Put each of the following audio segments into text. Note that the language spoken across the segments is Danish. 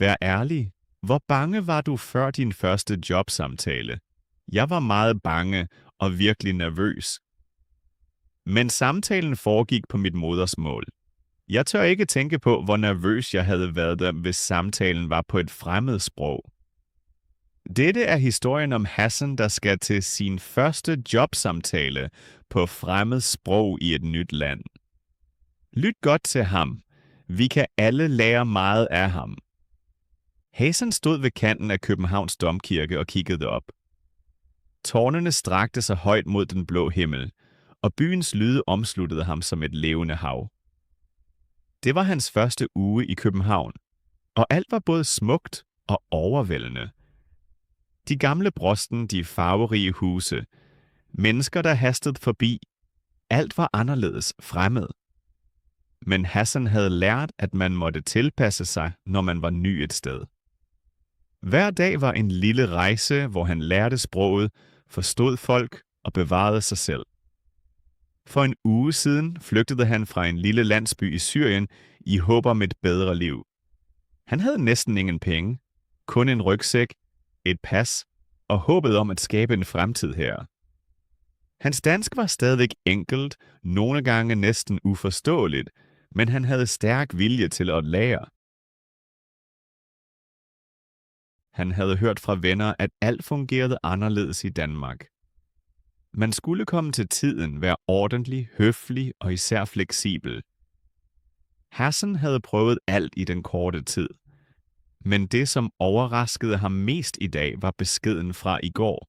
Vær ærlig. Hvor bange var du før din første jobsamtale? Jeg var meget bange og virkelig nervøs. Men samtalen foregik på mit modersmål. Jeg tør ikke tænke på, hvor nervøs jeg havde været der, hvis samtalen var på et fremmed sprog. Dette er historien om Hassan, der skal til sin første jobsamtale på fremmed sprog i et nyt land. Lyt godt til ham. Vi kan alle lære meget af ham. Hassan stod ved kanten af Københavns Domkirke og kiggede op. Tårnene strakte sig højt mod den blå himmel, og byens lyde omsluttede ham som et levende hav. Det var hans første uge i København, og alt var både smukt og overvældende. De gamle brosten, de farverige huse, mennesker, der hastede forbi, alt var anderledes fremmed. Men Hassan havde lært, at man måtte tilpasse sig, når man var ny et sted. Hver dag var en lille rejse, hvor han lærte sproget, forstod folk og bevarede sig selv. For en uge siden flygtede han fra en lille landsby i Syrien i håb om et bedre liv. Han havde næsten ingen penge, kun en rygsæk, et pas og håbet om at skabe en fremtid her. Hans dansk var stadig enkelt, nogle gange næsten uforståeligt, men han havde stærk vilje til at lære. Han havde hørt fra venner, at alt fungerede anderledes i Danmark. Man skulle komme til tiden, være ordentlig, høflig og især fleksibel. Hassan havde prøvet alt i den korte tid. Men det, som overraskede ham mest i dag, var beskeden fra i går.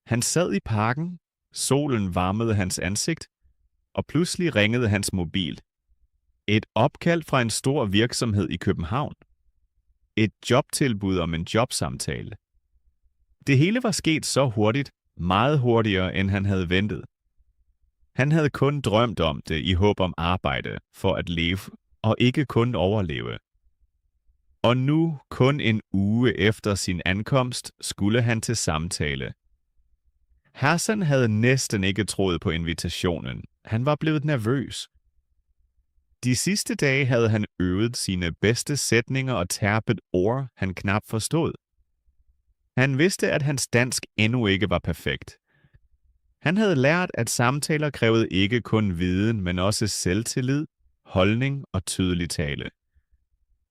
Han sad i parken, solen varmede hans ansigt, og pludselig ringede hans mobil. Et opkald fra en stor virksomhed i København. Et jobtilbud om en jobsamtale. Det hele var sket så hurtigt, meget hurtigere end han havde ventet. Han havde kun drømt om det i håb om arbejde for at leve, og ikke kun overleve. Og nu, kun en uge efter sin ankomst, skulle han til samtale. Hassan havde næsten ikke troet på invitationen. Han var blevet nervøs. De sidste dage havde han øvet sine bedste sætninger og terpet ord, han knap forstod. Han vidste, at hans dansk endnu ikke var perfekt. Han havde lært, at samtaler krævede ikke kun viden, men også selvtillid, holdning og tydelig tale.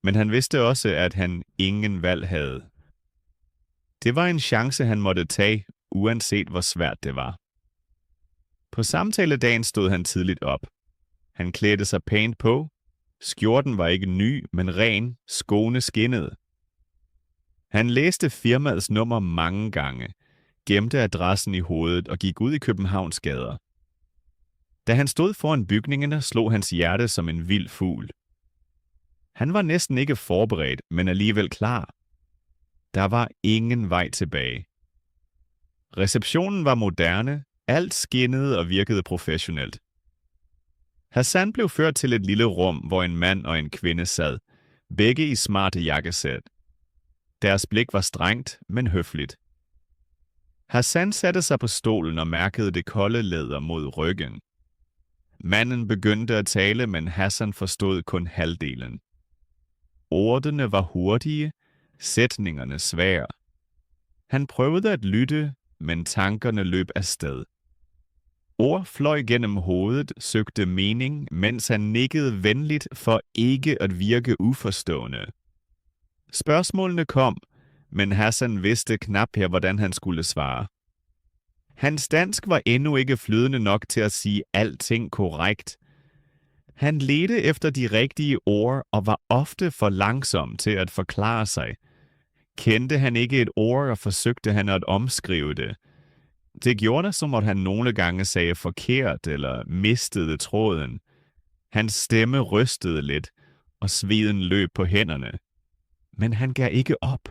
Men han vidste også, at han ingen valg havde. Det var en chance, han måtte tage, uanset hvor svært det var. På samtaledagen stod han tidligt op. Han klædte sig pænt på. Skjorten var ikke ny, men ren, skoene skinnede. Han læste firmaets nummer mange gange, gemte adressen i hovedet og gik ud i Københavns gader. Da han stod foran bygningerne, slog hans hjerte som en vild fugl. Han var næsten ikke forberedt, men alligevel klar. Der var ingen vej tilbage. Receptionen var moderne, alt skinnede og virkede professionelt. Hassan blev ført til et lille rum, hvor en mand og en kvinde sad, begge i smarte jakkesæt. Deres blik var strengt, men høfligt. Hassan satte sig på stolen og mærkede det kolde læder mod ryggen. Manden begyndte at tale, men Hassan forstod kun halvdelen. Ordene var hurtige, sætningerne svære. Han prøvede at lytte, men tankerne løb afsted. Ord fløj gennem hovedet, søgte mening, mens han nikkede venligt for ikke at virke uforstående. Spørgsmålene kom, men Hassan vidste knap her, hvordan han skulle svare. Hans dansk var endnu ikke flydende nok til at sige alting korrekt. Han ledte efter de rigtige ord og var ofte for langsom til at forklare sig. Kendte han ikke et ord, og forsøgte han at omskrive det. Det gjorde det, som at han nogle gange sagde forkert eller mistede tråden. Hans stemme rystede lidt, og sveden løb på hænderne. Men han gav ikke op.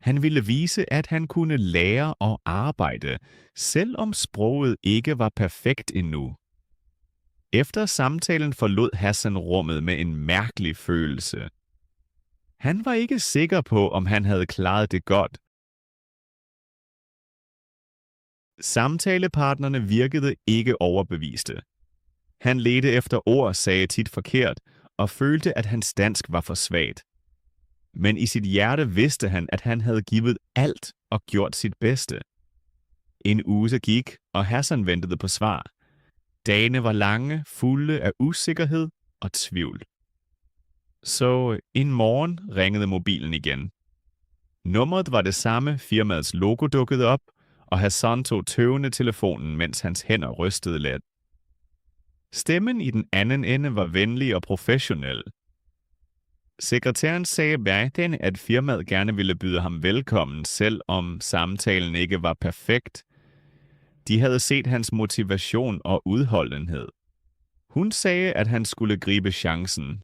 Han ville vise, at han kunne lære og arbejde, selvom sproget ikke var perfekt endnu. Efter samtalen forlod Hassan rummet med en mærkelig følelse. Han var ikke sikker på, om han havde klaret det godt. Samtalepartnerne virkede ikke overbeviste. Han ledte efter ord, sagde tit forkert, og følte, at hans dansk var for svagt. Men i sit hjerte vidste han, at han havde givet alt og gjort sit bedste. En uge så gik, og Hassan ventede på svar. Dagene var lange, fulde af usikkerhed og tvivl. Så en morgen ringede mobilen igen. Nummeret var det samme, firmaets logo dukkede op, og Hassan tog tøvende telefonen, mens hans hænder rystede let. Stemmen i den anden ende var venlig og professionel. Sekretæren sagde bag at firmaet gerne ville byde ham velkommen, selv om samtalen ikke var perfekt. De havde set hans motivation og udholdenhed. Hun sagde, at han skulle gribe chancen.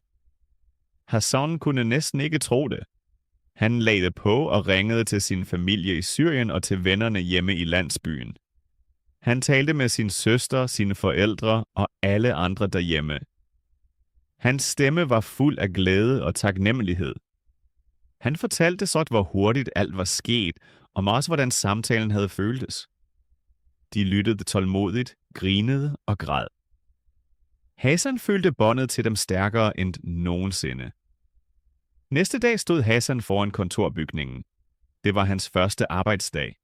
Hassan kunne næsten ikke tro det. Han lagde på og ringede til sin familie i Syrien og til vennerne hjemme i landsbyen. Han talte med sin søster, sine forældre og alle andre derhjemme. Hans stemme var fuld af glæde og taknemmelighed. Han fortalte så, hvor hurtigt alt var sket, og også hvordan samtalen havde føltes. De lyttede tålmodigt, grinede og græd. Hassan følte båndet til dem stærkere end nogensinde. Næste dag stod Hassan foran kontorbygningen. Det var hans første arbejdsdag.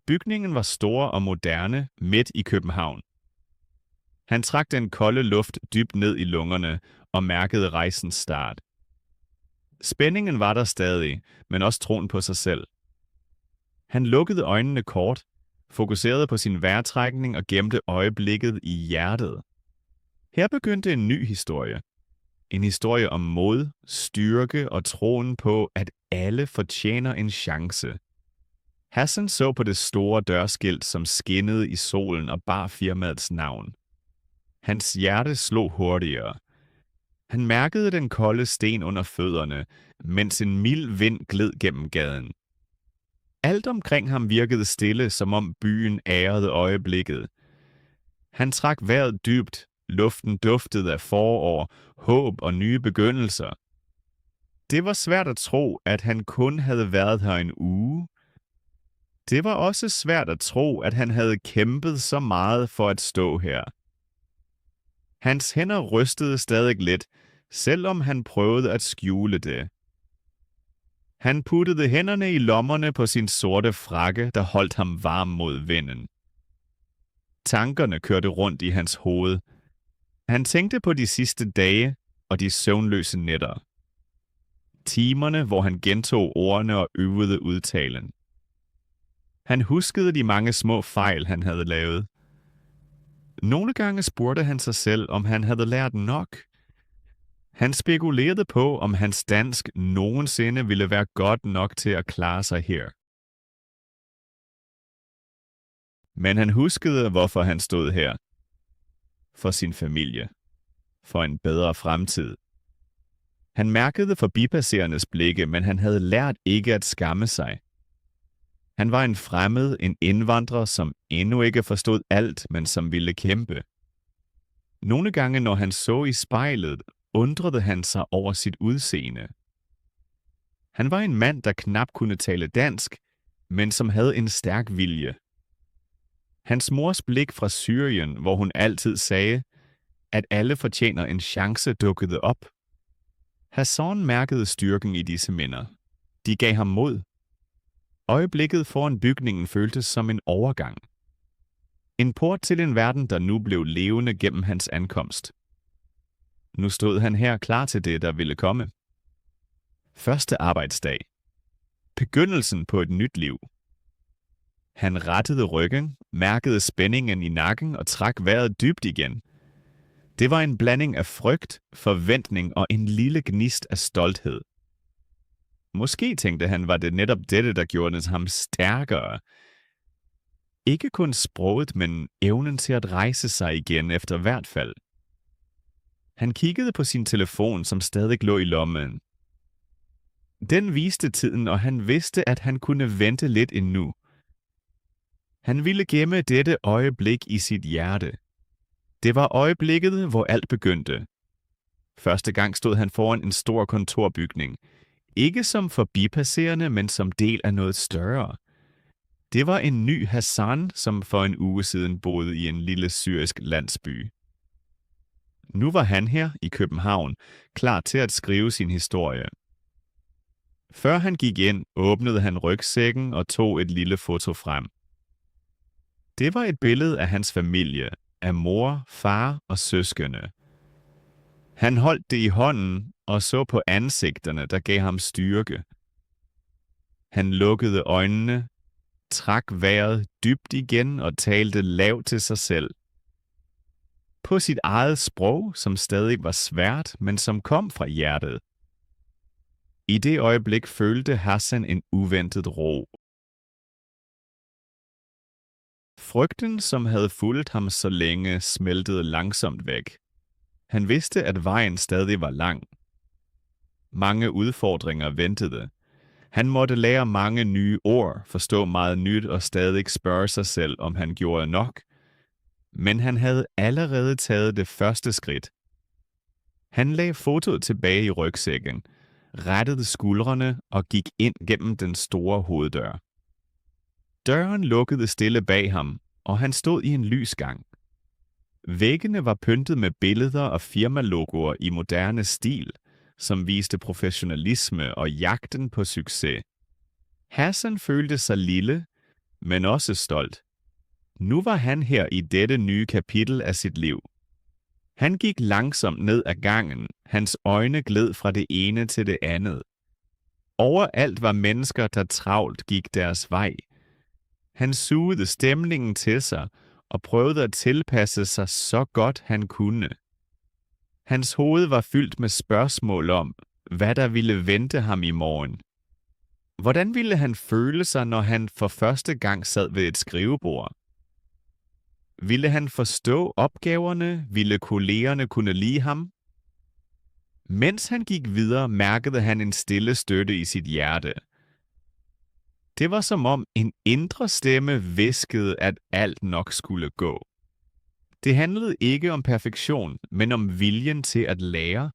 Bygningen var stor og moderne midt i København. Han trak den kolde luft dybt ned i lungerne og mærkede rejsens start. Spændingen var der stadig, men også troen på sig selv. Han lukkede øjnene kort, fokuserede på sin vejrtrækning og gemte øjeblikket i hjertet. Her begyndte en ny historie. En historie om mod, styrke og troen på, at alle fortjener en chance. Hassan så på det store dørskilt, som skinnede i solen og bar firmaets navn. Hans hjerte slog hurtigere. Han mærkede den kolde sten under fødderne, mens en mild vind gled gennem gaden. Alt omkring ham virkede stille, som om byen ærede øjeblikket. Han trak vejret dybt. Luften duftede af forår, håb og nye begyndelser. Det var svært at tro, at han kun havde været her en uge. Det var også svært at tro, at han havde kæmpet så meget for at stå her. Hans hænder rystede stadig lidt, selvom han prøvede at skjule det. Han puttede hænderne i lommerne på sin sorte frakke, der holdt ham varm mod vinden. Tankerne kørte rundt i hans hoved. Han tænkte på de sidste dage og de søvnløse nætter. Timerne, hvor han gentog ordene og øvede udtalen. Han huskede de mange små fejl, han havde lavet. Nogle gange spurgte han sig selv, om han havde lært nok. Han spekulerede på, om hans dansk nogensinde ville være godt nok til at klare sig her. Men han huskede, hvorfor han stod her. For sin familie. For en bedre fremtid. Han mærkede forbipasserendes blikke, men han havde lært ikke at skamme sig. Han var en fremmed, en indvandrer, som endnu ikke forstod alt, men som ville kæmpe. Nogle gange, når han så i spejlet, undrede han sig over sit udseende. Han var en mand, der knap kunne tale dansk, men som havde en stærk vilje. Hans mors blik fra Syrien, hvor hun altid sagde, at alle fortjener en chance, dukkede op. Hassan mærkede styrken i disse minder. De gav ham mod. Øjeblikket foran bygningen føltes som en overgang. En port til en verden, der nu blev levende gennem hans ankomst. Nu stod han her klar til det, der ville komme. Første arbejdsdag. Begyndelsen på et nyt liv. Han rettede ryggen, mærkede spændingen i nakken og trak vejret dybt igen. Det var en blanding af frygt, forventning og en lille gnist af stolthed. Måske tænkte han, var det netop dette, der gjorde ham stærkere. Ikke kun sproget, men evnen til at rejse sig igen efter hvert fald. Han kiggede på sin telefon, som stadig lå i lommen. Den viste tiden, og han vidste, at han kunne vente lidt endnu. Han ville gemme dette øjeblik i sit hjerte. Det var øjeblikket, hvor alt begyndte. Første gang stod han foran en stor kontorbygning. Ikke som forbipasserende, men som del af noget større. Det var en ny Hassan, som for en uge siden boede i en lille syrisk landsby. Nu var han her i København, klar til at skrive sin historie. Før han gik ind, åbnede han rygsækken og tog et lille foto frem. Det var et billede af hans familie, af mor, far og søskende. Han holdt det i hånden og så på ansigterne, der gav ham styrke. Han lukkede øjnene, trak vejret dybt igen og talte lavt til sig selv. På sit eget sprog, som stadig var svært, men som kom fra hjertet. I det øjeblik følte Hassan en uventet ro. Frygten, som havde fulgt ham så længe, smeltede langsomt væk. Han vidste, at vejen stadig var lang. Mange udfordringer ventede. Han måtte lære mange nye ord, forstå meget nyt og stadig spørge sig selv, om han gjorde nok. Men han havde allerede taget det første skridt. Han lagde fotoet tilbage i rygsækken, rettede skuldrene og gik ind gennem den store hoveddør. Døren lukkede stille bag ham, og han stod i en lys gang. Væggene var pyntet med billeder og firmalogoer i moderne stil, som viste professionalisme og jagten på succes. Hassan følte sig lille, men også stolt. Nu var han her i dette nye kapitel af sit liv. Han gik langsomt ned ad gangen, hans øjne gled fra det ene til det andet. Overalt var mennesker, der travlt gik deres vej. Han sugede stemningen til sig og prøvede at tilpasse sig så godt han kunne. Hans hoved var fyldt med spørgsmål om, hvad der ville vente ham i morgen. Hvordan ville han føle sig, når han for første gang sad ved et skrivebord? Ville han forstå opgaverne? Ville kollegerne kunne lide ham? Mens han gik videre, mærkede han en stille støtte i sit hjerte. Det var som om en indre stemme hviskede, at alt nok skulle gå. Det handlede ikke om perfektion, men om viljen til at lære.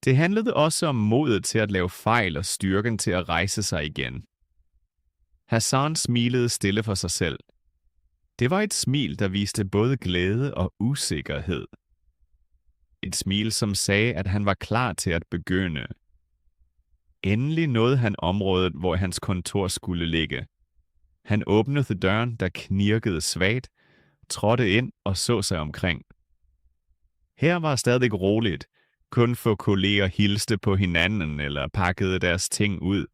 Det handlede også om modet til at lave fejl og styrken til at rejse sig igen. Hassan smilede stille for sig selv. Det var et smil, der viste både glæde og usikkerhed. Et smil, som sagde, at han var klar til at begynde. Endelig nåede han området, hvor hans kontor skulle ligge. Han åbnede døren, der knirkede svagt, trådte ind og så sig omkring. Her var stadig roligt. Kun få kolleger hilste på hinanden eller pakkede deres ting ud.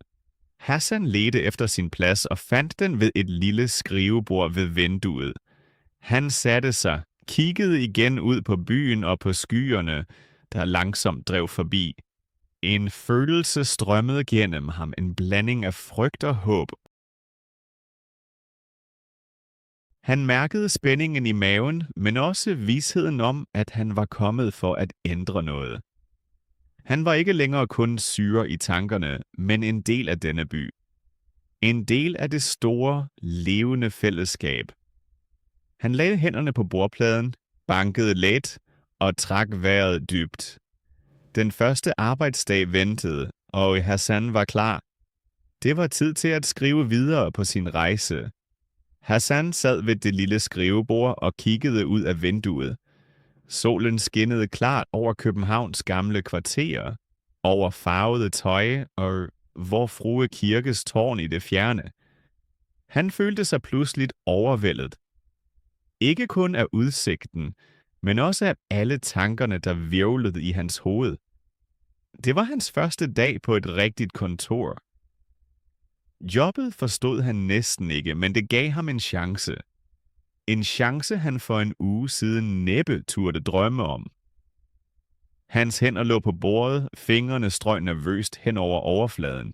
Hassan ledte efter sin plads og fandt den ved et lille skrivebord ved vinduet. Han satte sig, kiggede igen ud på byen og på skyerne, der langsomt drev forbi. En følelse strømmede gennem ham, en blanding af frygt og håb. Han mærkede spændingen i maven, men også visheden om, at han var kommet for at ændre noget. Han var ikke længere kun syre i tankerne, men en del af denne by. En del af det store, levende fællesskab. Han lagde hænderne på bordpladen, bankede let og trak vejret dybt. Den første arbejdsdag ventede, og Hassan var klar. Det var tid til at skrive videre på sin rejse. Hassan sad ved det lille skrivebord og kiggede ud af vinduet. Solen skinnede klart over Københavns gamle kvarterer, over farvede tøj og Vor Frue Kirkes tårn i det fjerne. Han følte sig pludseligt overvældet. Ikke kun af udsigten, men også af alle tankerne, der hvirvlede i hans hoved. Det var hans første dag på et rigtigt kontor. Jobbet forstod han næsten ikke, men det gav ham en chance. En chance, han for en uge siden næppe turde drømme om. Hans hænder lå på bordet, fingrene strøg nervøst hen over overfladen.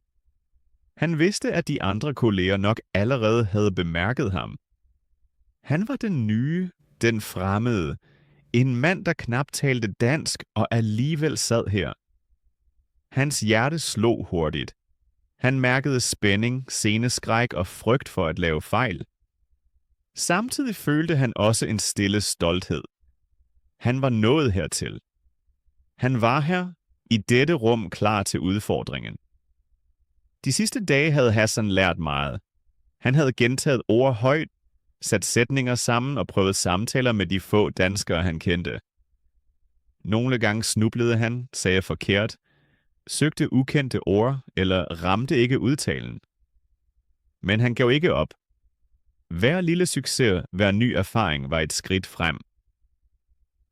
Han vidste, at de andre kolleger nok allerede havde bemærket ham. Han var den nye, den fremmede, en mand, der knap talte dansk og alligevel sad her. Hans hjerte slog hurtigt. Han mærkede spænding, sceneskræk og frygt for at lave fejl. Samtidig følte han også en stille stolthed. Han var nået hertil. Han var her, i dette rum, klar til udfordringen. De sidste dage havde Hassan lært meget. Han havde gentaget ord højt, sat sætninger sammen og prøvet samtaler med de få danskere, han kendte. Nogle gange snublede han, sagde forkert, søgte ukendte ord eller ramte ikke udtalen. Men han gav ikke op. Hver lille succes, hver ny erfaring var et skridt frem.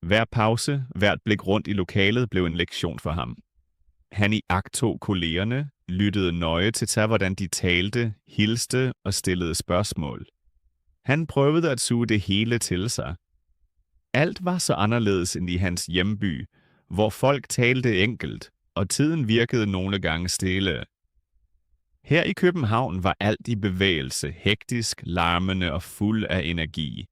Hver pause, hvert blik rundt i lokalet blev en lektion for ham. Han iagttog kollegerne, lyttede nøje til hvordan de talte, hilste og stillede spørgsmål. Han prøvede at suge det hele til sig. Alt var så anderledes end i hans hjemby, hvor folk talte enkelt, og tiden virkede nogle gange stille. Her i København var alt i bevægelse, hektisk, larmende og fuld af energi.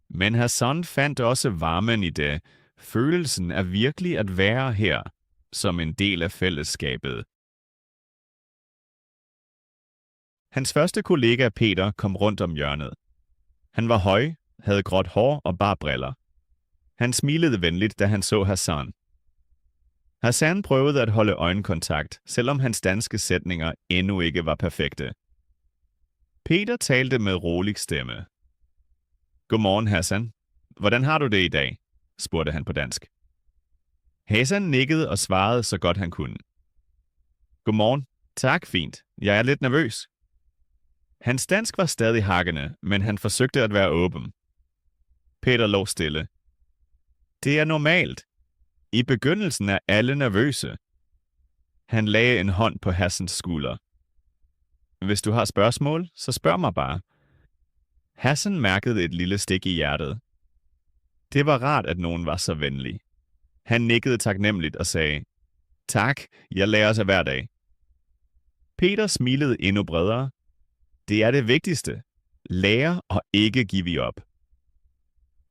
Men Hassan fandt også varmen i det, følelsen af virkelig at være her, som en del af fællesskabet. Hans første kollega Peter kom rundt om hjørnet. Han var høj, havde gråt hår og bar briller. Han smilede venligt, da han så Hassan. Hassan prøvede at holde øjenkontakt, selvom hans danske sætninger endnu ikke var perfekte. Peter talte med rolig stemme. Godmorgen, Hassan. Hvordan har du det i dag? Spurgte han på dansk. Hassan nikkede og svarede så godt han kunne. Godmorgen. Tak, fint. Jeg er lidt nervøs. Hans dansk var stadig hakkende, men han forsøgte at være åben. Peter lå stille. Det er normalt. I begyndelsen er alle nervøse. Han lagde en hånd på Hassans skulder. Hvis du har spørgsmål, så spørg mig bare. Hassan mærkede et lille stik i hjertet. Det var rart, at nogen var så venlig. Han nikkede taknemmeligt og sagde, tak, jeg lærer sig hver dag. Peter smilede endnu bredere. Det er det vigtigste. Lære og ikke give op.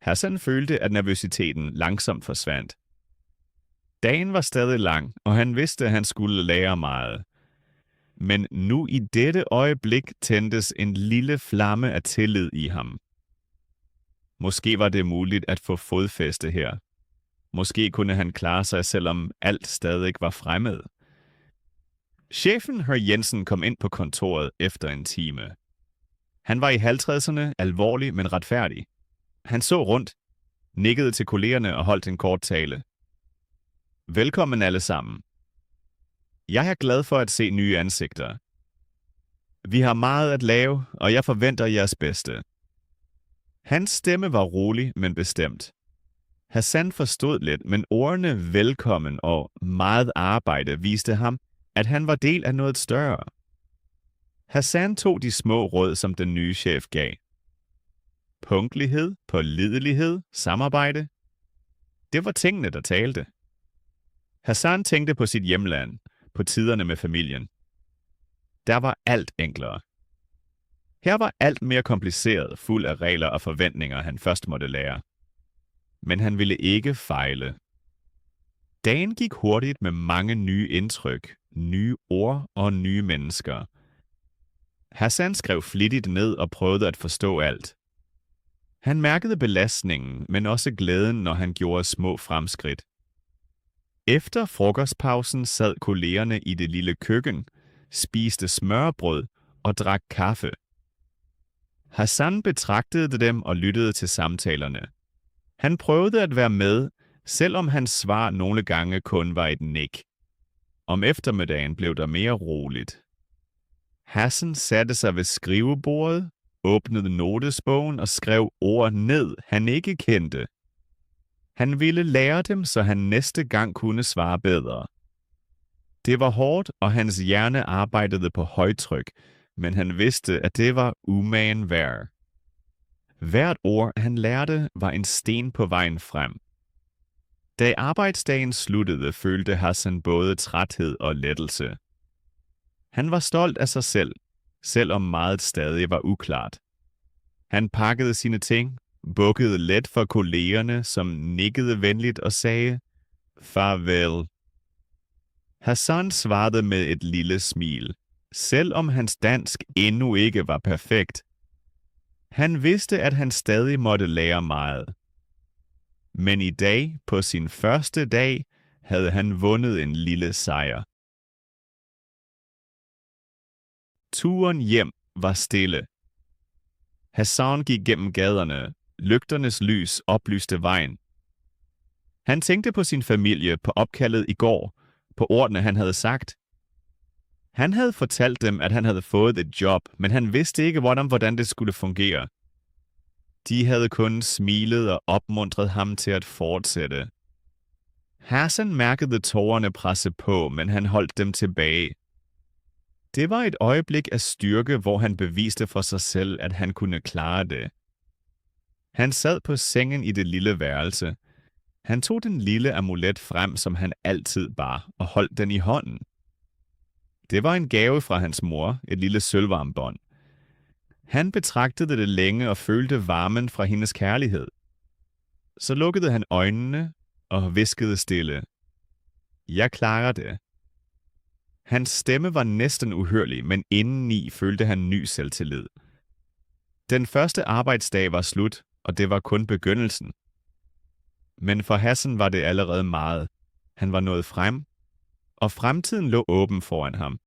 Hassan følte, at nervøsiteten langsomt forsvandt. Dagen var stadig lang, og han vidste, at han skulle lære meget. Men nu i dette øjeblik tændtes en lille flamme af tillid i ham. Måske var det muligt at få fodfæste her. Måske kunne han klare sig, selvom alt stadig var fremmed. Chefen Hr. Jensen kom ind på kontoret efter en time. Han var i 50'erne, alvorlig, men retfærdig. Han så rundt, nikkede til kollegerne og holdt en kort tale. Velkommen alle sammen. Jeg er glad for at se nye ansigter. Vi har meget at lave, og jeg forventer jeres bedste. Hans stemme var rolig, men bestemt. Hassan forstod lidt, men ordene velkommen og meget arbejde viste ham, at han var del af noget større. Hassan tog de små råd, som den nye chef gav. Punktlighed, pålidelighed, samarbejde. Det var tingene, der talte. Hassan tænkte på sit hjemland, på tiderne med familien. Der var alt enklere. Her var alt mere kompliceret, fuld af regler og forventninger, han først måtte lære. Men han ville ikke fejle. Dagen gik hurtigt med mange nye indtryk, nye ord og nye mennesker. Hassan skrev flittigt ned og prøvede at forstå alt. Han mærkede belastningen, men også glæden, når han gjorde små fremskridt. Efter frokostpausen sad kollegerne i det lille køkken, spiste smørbrød og drak kaffe. Hassan betragtede dem og lyttede til samtalerne. Han prøvede at være med, selvom hans svar nogle gange kun var et nik. Om eftermiddagen blev der mere roligt. Hassan satte sig ved skrivebordet, åbnede notesbogen og skrev ord ned, han ikke kendte. Han ville lære dem, så han næste gang kunne svare bedre. Det var hårdt, og hans hjerne arbejdede på højtryk, men han vidste, at det var umagen værd. Hvert ord, han lærte, var en sten på vejen frem. Da arbejdsdagen sluttede, følte Hassan både træthed og lettelse. Han var stolt af sig selv, selvom meget stadig var uklart. Han pakkede sine ting, bukkede let for kollegerne, som nikkede venligt og sagde, farvel. Hassan svarede med et lille smil, selvom hans dansk endnu ikke var perfekt. Han vidste, at han stadig måtte lære meget. Men i dag, på sin første dag, havde han vundet en lille sejr. Turen hjem var stille. Hassan gik gennem gaderne. Lygternes lys oplyste vejen. Han tænkte på sin familie, på opkaldet i går, på ordene, han havde sagt. Han havde fortalt dem, at han havde fået et job, men han vidste ikke, hvordan det skulle fungere. De havde kun smilet og opmuntret ham til at fortsætte. Hassan mærkede tårerne presse på, men han holdt dem tilbage. Det var et øjeblik af styrke, hvor han beviste for sig selv, at han kunne klare det. Han sad på sengen i det lille værelse. Han tog den lille amulet frem, som han altid bar, og holdt den i hånden. Det var en gave fra hans mor, et lille sølvarmbånd. Han betragtede det længe og følte varmen fra hendes kærlighed. Så lukkede han øjnene og hviskede stille. Jeg klarer det. Hans stemme var næsten uhørlig, men indeni følte han ny selvtillid. Den første arbejdsdag var slut, og det var kun begyndelsen. Men for Hassan var det allerede meget. Han var nået frem, og fremtiden lå åben foran ham.